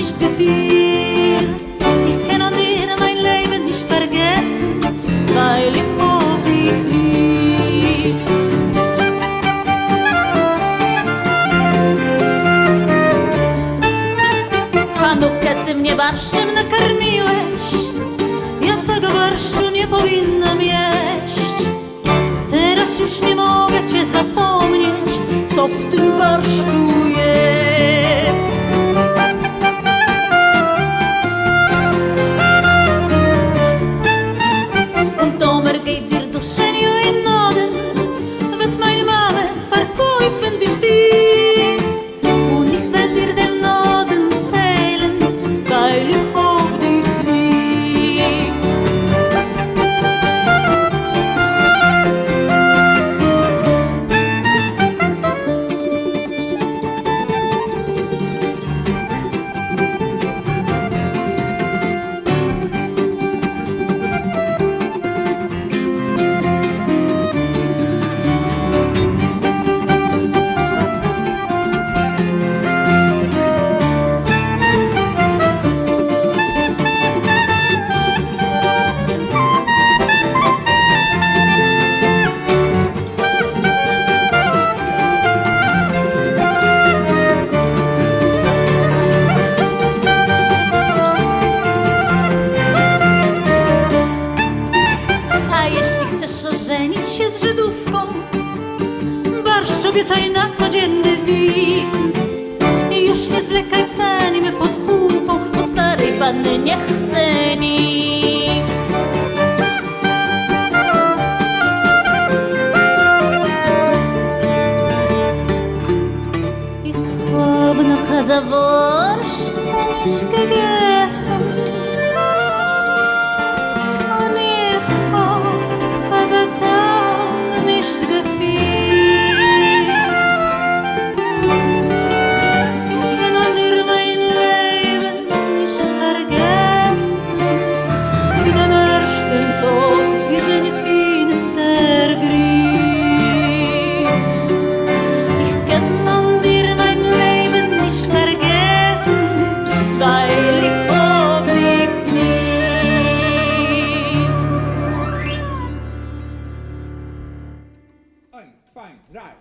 nicht gefiel. Ich kann an dir mein Leben nicht vergessen, weil ich hab dich lieb. W Chanukę ty mnie barszczem nakarmiłeś, ja tego barszczu nie powinnam jeść. Teraz już nie mogę cię zapomnieć, co w tym barszczu jest. Und Tomer geht dir durch Schenio in Norden, wird meine Mama verkäufen dich dir. Und ich will dir den Norden zählen, weil ich hab dich lieb. Żenić się z Żydówką, barszcz obiecaj na codzienny wik. I już nie zwlekaj, stańmy pod chupą, bo starej panny nie chce nikt. Ich hab noch za Wurst nicht gegessen. Ein, zwei, drei.